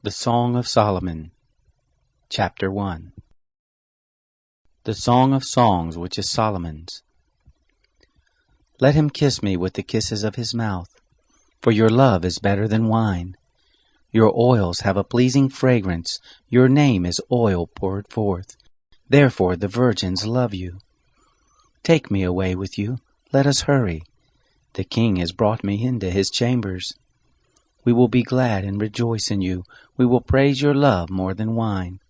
The Song of Solomon, Chapter 1. The Song of Songs, which is Solomon's. Let him kiss me with the kisses of his mouth, for your love is better than wine. Your oils have a pleasing fragrance, your name is oil poured forth. Therefore the virgins love you. Take me away with you, let us hurry. The king has brought me into his chambers. We will be glad and rejoice in you. We will praise your love more than wine.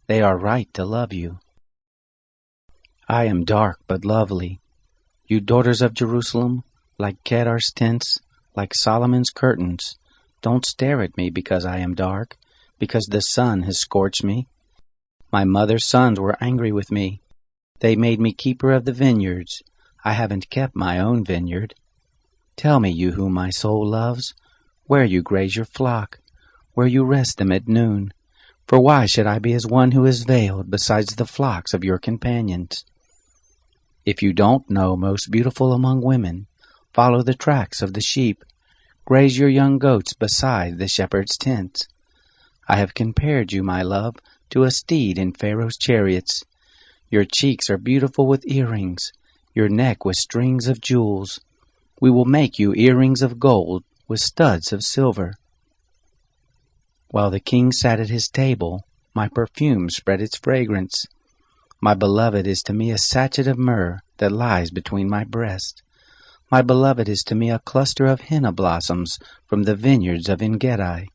They are right to love you. I am dark but lovely. You daughters of Jerusalem, like Kedar's tents, like Solomon's curtains, don't stare at me because I am dark, because the sun has scorched me. My mother's sons were angry with me. They made me keeper of the vineyards. I haven't kept my own vineyard. Tell me, you whom my soul loves, where you graze your flock, where you rest them at noon. For why should I be as one who is veiled besides the flocks of your companions? If you don't know, most beautiful among women, follow the tracks of the sheep, graze your young goats beside the shepherd's tents. I have compared you, my love, to a steed in Pharaoh's chariots. Your cheeks are beautiful with earrings, your neck with strings of jewels. We will make you earrings of gold with studs of silver. While the king sat at his table, my perfume spread its fragrance. My beloved is to me a sachet of myrrh that lies between my breasts. My beloved is to me a cluster of henna blossoms from the vineyards of En-gedi.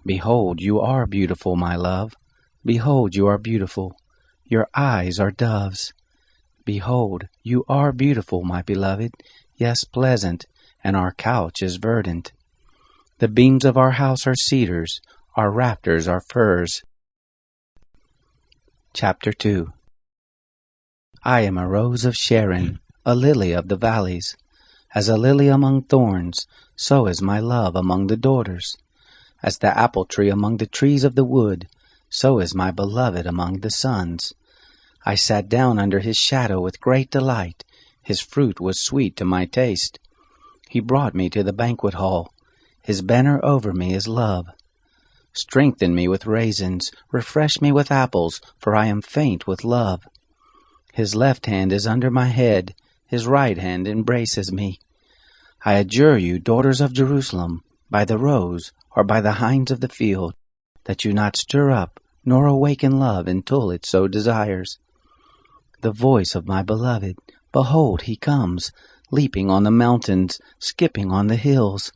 Behold, you are beautiful, my love. Behold, you are beautiful. Your eyes are doves. Behold, you are beautiful, my beloved, yes, pleasant, and our couch is verdant. The beams of our house are cedars, our rafters are firs. Chapter 2. I am a rose of Sharon, a lily of the valleys. As a lily among thorns, so is my love among the daughters. As the apple tree among the trees of the wood, so is my beloved among the sons. I sat down under his shadow with great delight. His fruit was sweet to my taste. He brought me to the banquet hall. His banner over me is love. Strengthen me with raisins, refresh me with apples, for I am faint with love. His left hand is under my head, his right hand embraces me. I adjure you, daughters of Jerusalem, by the roes or by the hinds of the field, that you not stir up nor awaken love until it so desires. The voice of my beloved, behold, he comes, leaping on the mountains, skipping on the hills.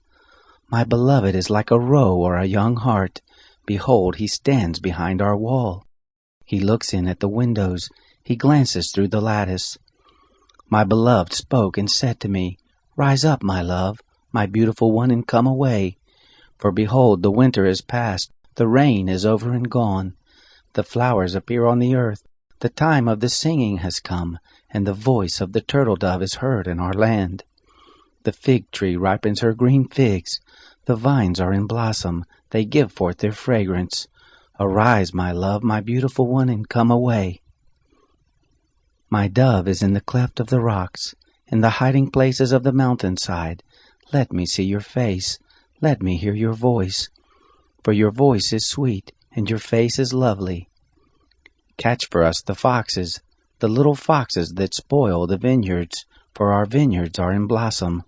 My beloved is like a roe or a young hart. Behold, he stands behind our wall. He looks in at the windows. He glances through the lattice. My beloved spoke and said to me, Rise up, my love, my beautiful one, and come away. For behold, the winter is past, the rain is over and gone. The flowers appear on the earth. The time of the singing has come, and the voice of the turtle-dove is heard in our land. The fig tree ripens her green figs. The vines are in blossom. They give forth their fragrance. Arise, my love, my beautiful one, and come away. My dove is in the cleft of the rocks, in the hiding places of the mountainside. Let me see your face. Let me hear your voice. For your voice is sweet, and your face is lovely. Catch for us the foxes, the little foxes that spoil the vineyards, for our vineyards are in blossom.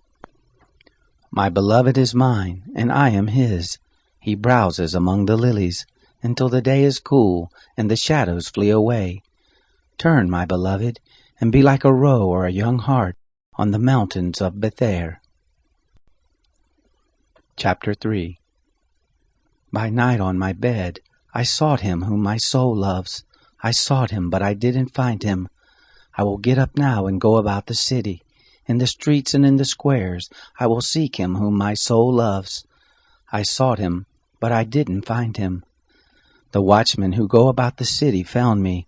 My beloved is mine, and I am his. He browses among the lilies, until the day is cool, and the shadows flee away. Turn, my beloved, and be like a roe or a young hart on the mountains of Bether. Chapter 3. By night on my bed, I sought him whom my soul loves. I sought him, but I didn't find him. I will get up now and go about the city. In the streets and in the squares, I will seek him whom my soul loves. I sought him, but I didn't find him. The watchmen who go about the city found me.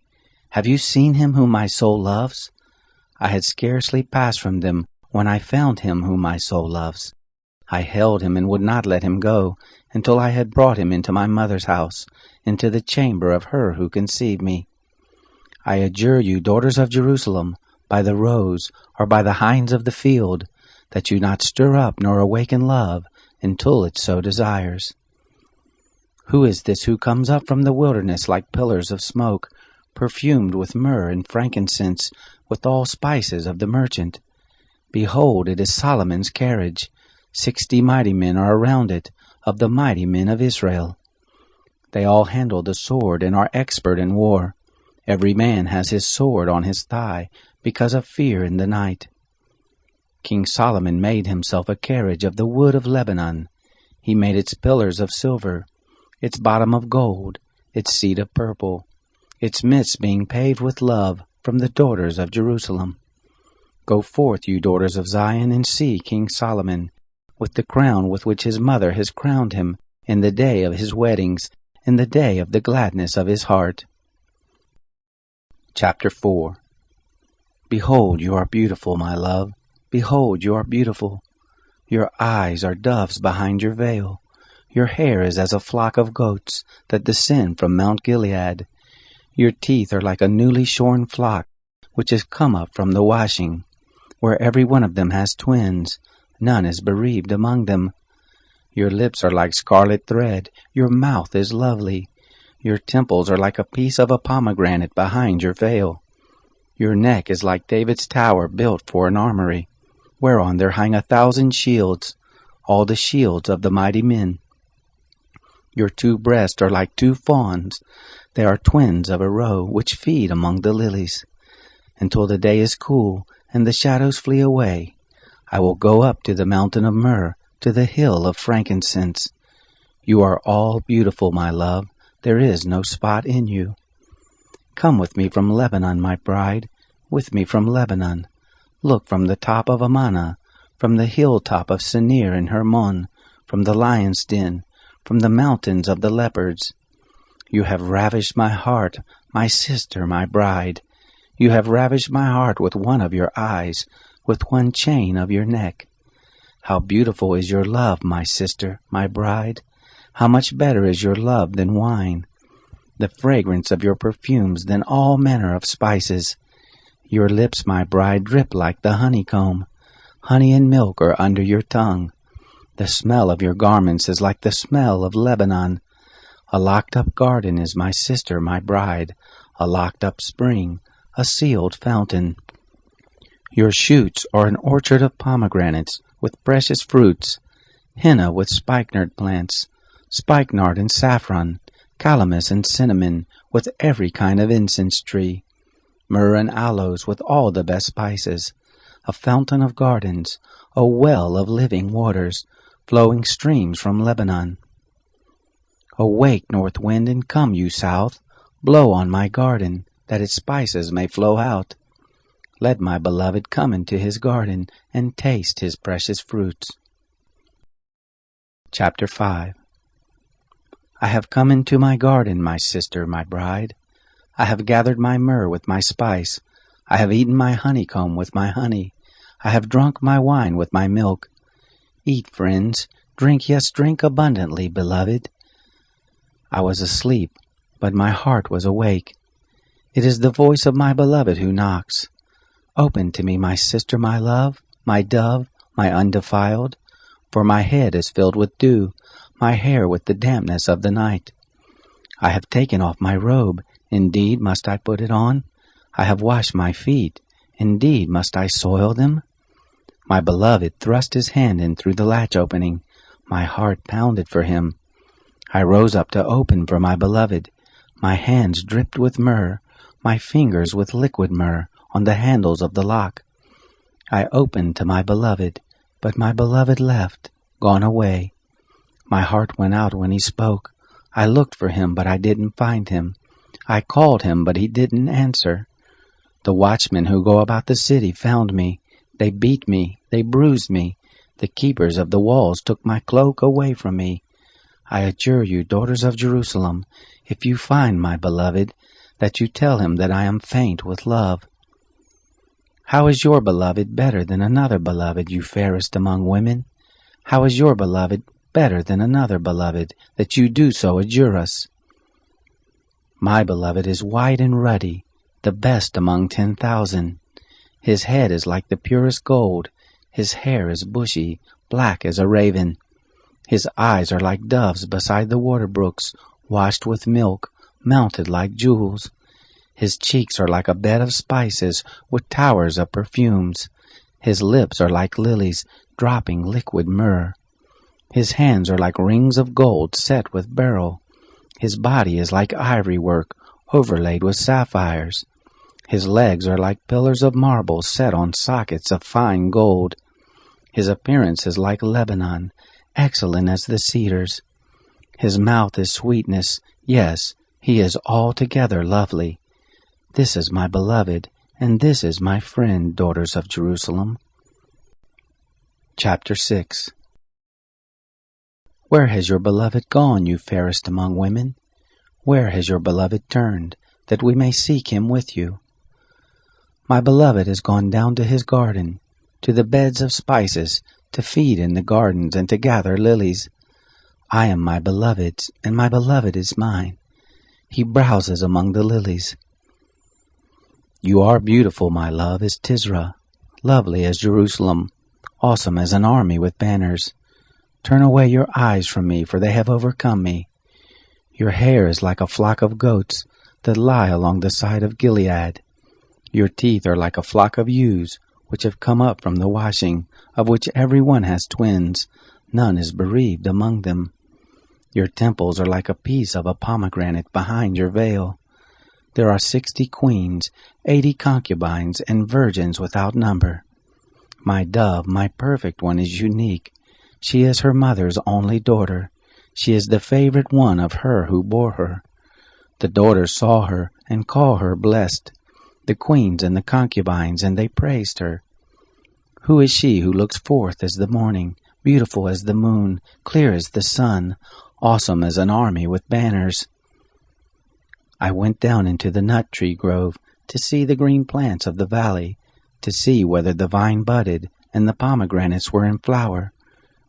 Have you seen him whom my soul loves? I had scarcely passed from them when I found him whom my soul loves. I held him and would not let him go, until I had brought him into my mother's house, into the chamber of her who conceived me. I adjure you, daughters of Jerusalem, by the roes or by the hinds of the field, that you not stir up nor awaken love until it so desires. Who is this who comes up from the wilderness like pillars of smoke, perfumed with myrrh and frankincense, with all spices of the merchant? Behold, it is Solomon's carriage. 60 mighty men are around it, of the mighty men of Israel. They all handle the sword and are expert in war. Every man has his sword on his thigh, because of fear in the night. King Solomon made himself a carriage of the wood of Lebanon. He made its pillars of silver, its bottom of gold, its seat of purple, its midst being paved with love from the daughters of Jerusalem. Go forth, you daughters of Zion, and see King Solomon, with the crown with which his mother has crowned him in the day of his weddings, in the day of the gladness of his heart. Chapter 4. Behold, you are beautiful, my love. Behold, you are beautiful. Your eyes are doves behind your veil. Your hair is as a flock of goats that descend from Mount Gilead. Your teeth are like a newly shorn flock, which has come up from the washing, where every one of them has twins. None is bereaved among them. Your lips are like scarlet thread. Your mouth is lovely. Your temples are like a piece of a pomegranate behind your veil. Your neck is like David's tower built for an armory, whereon there hang 1,000 shields, all the shields of the mighty men. Your 2 breasts are like 2 fawns. They are twins of a roe, which feed among the lilies. Until the day is cool, and the shadows flee away, I will go up to the mountain of myrrh, to the hill of frankincense. You are all beautiful, my love. There is no spot in you. Come with me from Lebanon, my bride, with me from Lebanon. Look from the top of Amana, from the hilltop of Senir and Hermon, from the lion's den, from the mountains of the leopards. You have ravished my heart, my sister, my bride. You have ravished my heart with one of your eyes, with one chain of your neck. How beautiful is your love, my sister, my bride! How much better is your love than wine, the fragrance of your perfumes than all manner of spices. Your lips, my bride, drip like the honeycomb. Honey and milk are under your tongue. The smell of your garments is like the smell of Lebanon. A locked-up garden is my sister, my bride, a locked-up spring, a sealed fountain. Your shoots are an orchard of pomegranates with precious fruits, henna with spikenard plants, spikenard and saffron, calamus and cinnamon, with every kind of incense tree, myrrh and aloes with all the best spices, a fountain of gardens, a well of living waters, flowing streams from Lebanon. Awake, north wind, and come, you south, blow on my garden, that its spices may flow out. Let my beloved come into his garden, and taste his precious fruits. Chapter 5. I have come into my garden, my sister, my bride. I have gathered my myrrh with my spice. I have eaten my honeycomb with my honey. I have drunk my wine with my milk. Eat, friends, drink, yes, drink abundantly, beloved. I was asleep, but my heart was awake. It is the voice of my beloved who knocks. Open to me, my sister, my love, my dove, my undefiled, for my head is filled with dew, my hair with the dampness of the night. I have taken off my robe, indeed must I put it on? I have washed my feet, indeed must I soil them? My beloved thrust his hand in through the latch opening. My heart pounded for him. I rose up to open for my beloved. My hands dripped with myrrh, my fingers with liquid myrrh on the handles of the lock. I opened to my beloved, but my beloved left, gone away. My heart went out when he spoke. I looked for him, but I didn't find him. I called him, but he didn't answer. The watchmen who go about the city found me. They beat me, they bruised me. The keepers of the walls took my cloak away from me. I adjure you, daughters of Jerusalem, if you find my beloved, that you tell him that I am faint with love. How is your beloved better than another beloved, you fairest among women? How is your beloved better than another beloved, that you do so adjure us? My beloved is white and ruddy, the best among 10,000. His head is like the purest gold, his hair is bushy, black as a raven. His eyes are like doves beside the water brooks, washed with milk, mounted like jewels. His cheeks are like a bed of spices with towers of perfumes. His lips are like lilies, dropping liquid myrrh. His hands are like rings of gold set with beryl. His body is like ivory work, overlaid with sapphires. His legs are like pillars of marble set on sockets of fine gold. His appearance is like Lebanon, excellent as the cedars. His mouth is sweetness, yes, he is altogether lovely. This is my beloved, and this is my friend, daughters of Jerusalem. Chapter 6. Where has your beloved gone, you fairest among women? Where has your beloved turned, that we may seek him with you? My beloved has gone down to his garden, to the beds of spices, to feed in the gardens and to gather lilies. I am my beloved's, and my beloved is mine. He browses among the lilies. You are beautiful, my love, as Tisra, lovely as Jerusalem, awesome as an army with banners. Turn away your eyes from me, for they have overcome me. Your hair is like a flock of goats that lie along the side of Gilead. Your teeth are like a flock of ewes, which have come up from the washing, of which every one has twins, none is bereaved among them. Your temples are like a piece of a pomegranate behind your veil. There are 60 queens, 80 concubines, and virgins without number. My dove, my perfect one, is unique. She is her mother's only daughter. She is the favorite one of her who bore her. The daughters saw her and called her blessed, the queens and the concubines, and they praised her. Who is she who looks forth as the morning, beautiful as the moon, clear as the sun, awesome as an army with banners? I went down into the nut tree grove to see the green plants of the valley, to see whether the vine budded and the pomegranates were in flower.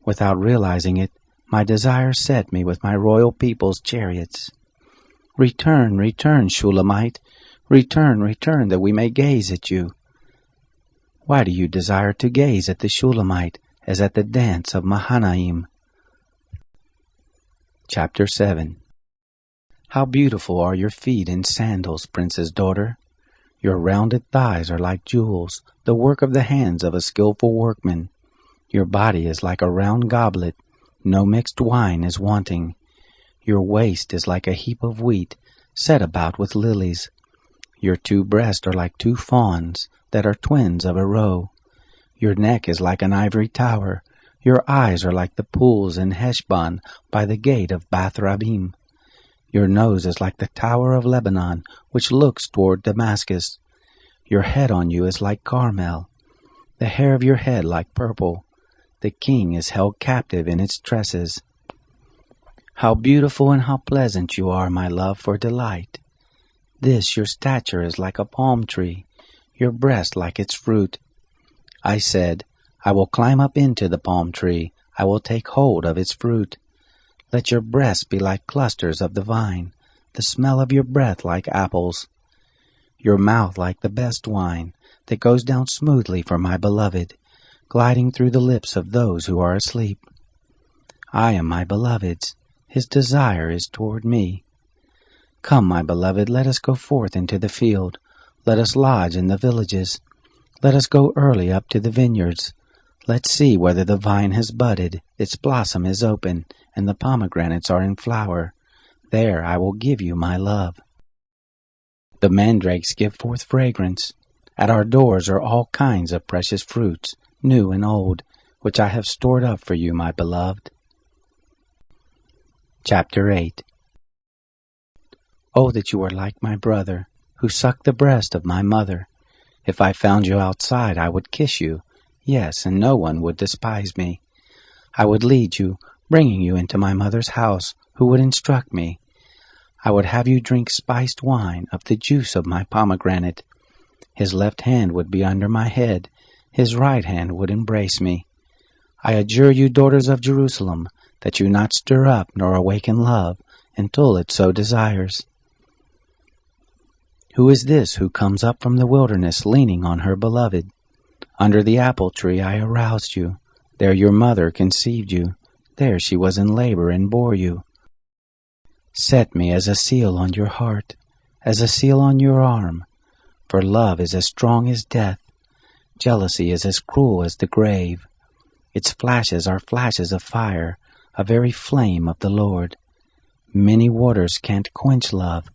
Without realizing it, my desire set me with my royal people's chariots. Return, return, Shulamite, return, return, that we may gaze at you. Why do you desire to gaze at the Shulamite as at the dance of Mahanaim? Chapter 7. How beautiful are your feet in sandals, prince's daughter! Your rounded thighs are like jewels, the work of the hands of a skillful workman. Your body is like a round goblet, no mixed wine is wanting. Your waist is like a heap of wheat, set about with lilies. Your 2 breasts are like 2 fawns, that are twins of a roe. Your neck is like an ivory tower. Your eyes are like the pools in Heshbon by the gate of Bath Rabbim. Your nose is like the tower of Lebanon, which looks toward Damascus. Your head on you is like Carmel, the hair of your head like purple. The king is held captive in its tresses. How beautiful and how pleasant you are, my love, for delight. This your stature is like a palm tree, your breast like its fruit. I said, I will climb up into the palm tree, I will take hold of its fruit. Let your breasts be like clusters of the vine, the smell of your breath like apples. Your mouth like the best wine, that goes down smoothly for my beloved, gliding through the lips of those who are asleep. I am my beloved's, his desire is toward me. Come, my beloved, let us go forth into the field, let us lodge in the villages, let us go early up to the vineyards. Let's see whether the vine has budded, its blossom is open, and the pomegranates are in flower. There I will give you my love. The mandrakes give forth fragrance. At our doors are all kinds of precious fruits, new and old, which I have stored up for you, my beloved. Chapter 8. Oh, that you were like my brother, who sucked the breast of my mother. If I found you outside, I would kiss you. Yes, and no one would despise me. I would lead you, bringing you into my mother's house, who would instruct me. I would have you drink spiced wine of the juice of my pomegranate. His left hand would be under my head, his right hand would embrace me. I adjure you, daughters of Jerusalem, that you not stir up nor awaken love until it so desires. Who is this who comes up from the wilderness leaning on her beloved? Under the apple tree I aroused you. There your mother conceived you. there she was in labor and bore you. Set me as a seal on your heart, as a seal on your arm, for love is as strong as death, jealousy is as cruel as the grave. Its flashes are flashes of fire, a very flame of the Lord. Many waters can't quench love,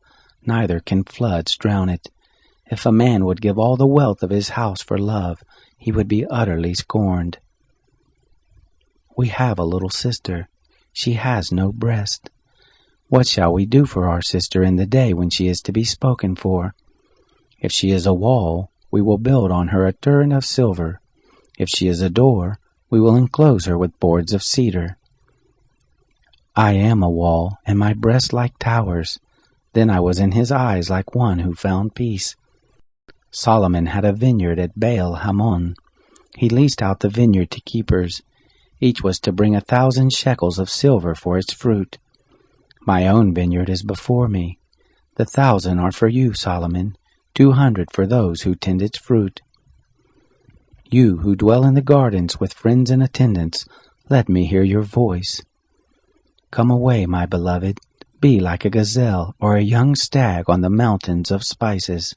neither can floods drown it. If a man would give all the wealth of his house for love, he would be utterly scorned. We have a little sister. She has no breast. What shall we do for our sister in the day when she is to be spoken for? If she is a wall, we will build on her a turret of silver. If she is a door, we will enclose her with boards of cedar. I am a wall, and my breasts like towers. Then I was in his eyes like one who found peace. Solomon had a vineyard at Baal Hamon. He leased out the vineyard to keepers. Each was to bring 1,000 shekels of silver for its fruit. My own vineyard is before me. The 1,000 are for you, Solomon, 200 for those who tend its fruit. You who dwell in the gardens with friends and attendants, let me hear your voice. Come away, my beloved, be like a gazelle or a young stag on the mountains of spices.